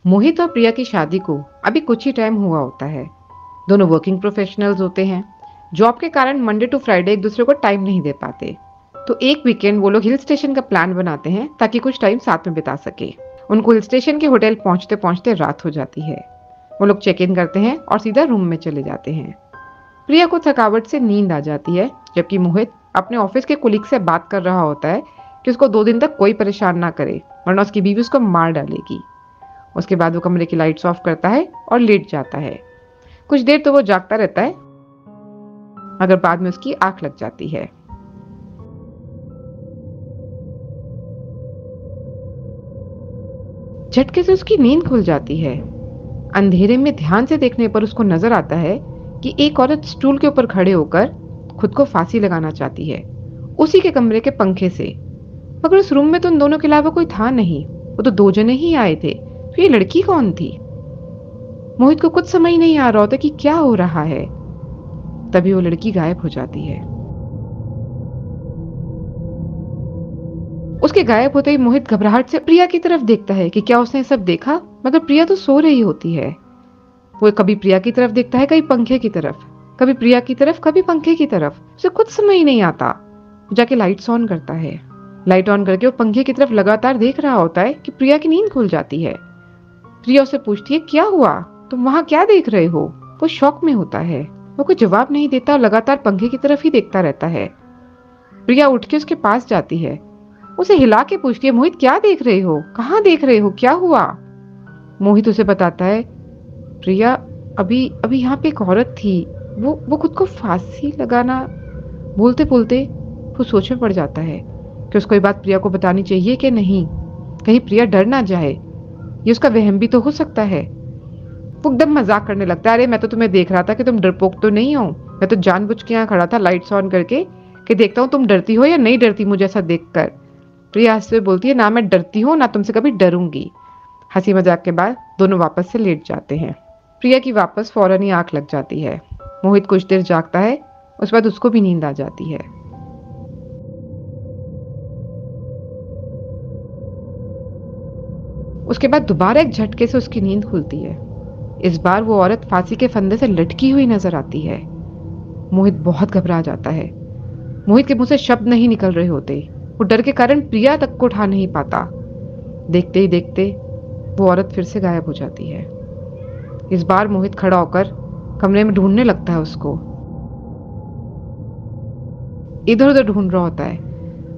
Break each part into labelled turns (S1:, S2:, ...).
S1: मोहित और प्रिया की शादी को अभी कुछ ही टाइम हुआ होता है। दोनों वर्किंग प्रोफेशनल्स होते हैं। जॉब के कारण मंडे टू फ्राइडे एक दूसरे को टाइम नहीं दे पाते। तो एक वीकेंड वो लोग हिल स्टेशन का प्लान बनाते हैं ताकि कुछ टाइम साथ में बिता सके। उनको हिल स्टेशन के होटल पहुंचते पहुंचते रात हो जाती है। वो लोग चेक इन करते हैं और सीधा रूम में चले जाते हैं। प्रिया को थकावट से नींद आ जाती है, जबकि मोहित अपने ऑफिस के कुलीग से बात कर रहा होता है कि उसको 2 दिन तक कोई परेशान ना करे, वरना उसकी बीवी उसको मार डालेगी। उसके बाद वो कमरे की लाइट्स ऑफ करता है और लेट जाता है। कुछ देर तो वो जागता रहता है, मगर बाद में उसकी आंख लग जाती है। झटके से उसकी नींद खुल जाती है। अंधेरे में ध्यान से देखने पर उसको नजर आता है कि एक औरत स्टूल के ऊपर खड़े होकर खुद को फांसी लगाना चाहती है, उसी के कमरे के पंखे से। मगर उस रूम में तो उन दोनों के अलावा कोई था नहीं। वो तो 2 जने ही आए थे, तो ये लड़की कौन थी? मोहित को कुछ समझ नहीं आ रहा होता कि क्या हो रहा है। तभी वो लड़की गायब हो जाती है। उसके गायब होते ही मोहित घबराहट से प्रिया की तरफ देखता है कि क्या उसने सब देखा, मगर प्रिया तो सो रही होती है। वो कभी प्रिया की तरफ देखता है, कभी पंखे की तरफ, कभी प्रिया की तरफ, कभी पंखे की तरफ। उसे कुछ समझ नहीं आता। वो जाके लाइट्स ऑन करता है। लाइट ऑन करके वो पंखे की तरफ लगातार देख रहा होता है कि प्रिया की नींद खुल जाती है। प्रिया उससे पूछती है, क्या हुआ, तुम वहां क्या देख रहे हो? वो शॉक में होता है। वो कोई जवाब नहीं देता और लगातार पंखे की तरफ ही देखता रहता है। प्रिया उठ के उसके पास जाती है, उसे हिला के पूछती है, मोहित क्या देख रहे हो, कहाँ देख रहे हो, क्या हुआ? मोहित उसे बताता है, प्रिया अभी अभी यहाँ पे एक औरत थी, वो खुद को फांसी लगाना। बोलते बोलते वो सोच में पड़ जाता है कि उसको ये बात प्रिया को बतानी चाहिए कि नहीं, कहीं प्रिया डर ना जाए, ये उसका वहम भी तो हो सकता है। वो एकदम मजाक करने लगता है, अरे मैं तो तुम्हें देख रहा था कि तुम डरपोक तो नहीं हो, मैं तो जानबूझ के यहाँ खड़ा था लाइट्स ऑन करके कि देखता हूँ तुम डरती हो या नहीं डरती मुझे ऐसा देखकर। प्रिया हंसते हुए बोलती है, ना मैं डरती हूँ ना तुमसे कभी डरूंगी। हंसी मजाक के बाद दोनों वापस से लेट जाते हैं। प्रिया की वापस फौरन ही आंख लग जाती है। मोहित कुछ देर जागता है, उसके बाद उसको भी नींद आ जाती है। उसके बाद दोबारा एक झटके से उसकी नींद खुलती है। इस बार वो औरत फांसी के फंदे से लटकी हुई नजर आती है। मोहित बहुत घबरा जाता है। मोहित के मुंह से शब्द नहीं निकल रहे होते। वो डर के कारण प्रिया तक को उठा नहीं पाता। देखते ही देखते वो औरत फिर से गायब हो जाती है। इस बार मोहित खड़ा होकर कमरे में ढूंढने लगता है उसको। इधर उधर ढूंढ रहा होता है।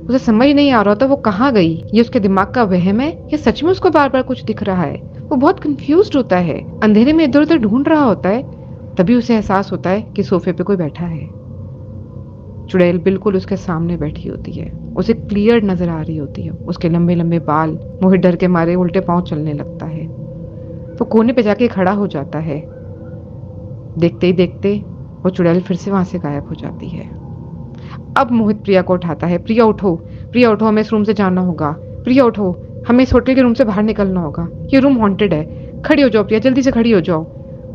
S1: उसे समझ नहीं आ रहा होता वो कहाँ गई, ये उसके दिमाग का वहम है या सच में उसको बार बार कुछ दिख रहा है। वो बहुत कंफ्यूज्ड होता है, अंधेरे में इधर उधर ढूंढ रहा होता है। तभी उसे एहसास होता है कि सोफे पे कोई बैठा है। चुड़ैल बिल्कुल उसके सामने बैठी होती है। उसे क्लियर नजर आ रही होती है, उसके लंबे लंबे बाल। मोहित डर के मारे उल्टे पांव चलने लगता है। वो कोने पे जाके खड़ा हो जाता है। देखते ही देखते वो चुड़ैल फिर से वहां से गायब हो जाती है। अब मोहित प्रिया को उठाता है, प्रिया उठो, प्रिया उठो, हमें इस रूम से जाना होगा, प्रिया उठो, हमें इस होटल के रूम से बाहर निकलना होगा, ये रूम हॉन्टेड है, खड़ी हो जाओ प्रिया, जल्दी से खड़ी हो जाओ।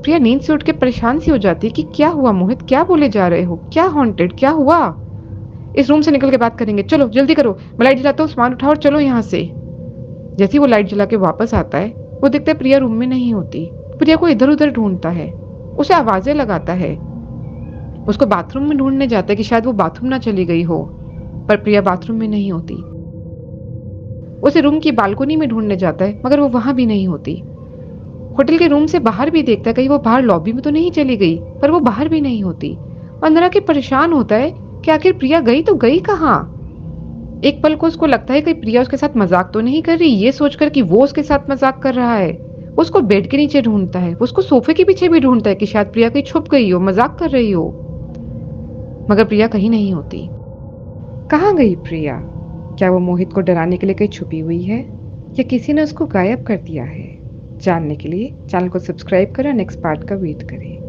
S1: प्रिया नींद से उठ के परेशान सी हो जाती है कि क्या हुआ मोहित, क्या बोले जा रहे हो, क्या हॉन्टेड, क्या हुआ? इस रूम से निकल के बात करेंगे, चलो जल्दी करो, मैं लाइट जलाता हूँ, सामान उठाओ और चलो यहाँ से। जैसे ही वो लाइट जला के वापस आता है, वो देखता है प्रिया रूम में नहीं होती। प्रिया को इधर उधर ढूंढता है, उसे आवाजें लगाता है। उसको बाथरूम में ढूंढने जाता है कि शायद वो बाथरूम ना चली गई हो, पर प्रिया बाथरूम में नहीं होती। उसे रूम की बालकनी में ढूंढने जाता है, मगर वो वहां भी नहीं होती। होटल के रूम से बाहर भी देखता है कहीं वो बाहर लॉबी में तो नहीं चली गई, पर वो बाहर भी नहीं होती। अंदर आके परेशान होता है कि आखिर प्रिया गई तो गई कहाँ। एक पल को उसको लगता है कि प्रिया उसके साथ मजाक तो नहीं कर रही, ये सोचकर कि वो उसके साथ मजाक कर रहा है। उसको बेड के नीचे ढूंढता है, उसको सोफे के पीछे भी ढूंढता है कि शायद प्रिया कहीं छुप गई हो, मजाक कर रही हो, मगर प्रिया कहीं नहीं होती। कहाँ गई प्रिया? क्या वो मोहित को डराने के लिए कहीं छुपी हुई है या किसी ने उसको गायब कर दिया है? जानने के लिए चैनल को सब्सक्राइब करें और नेक्स्ट पार्ट का वेट करें।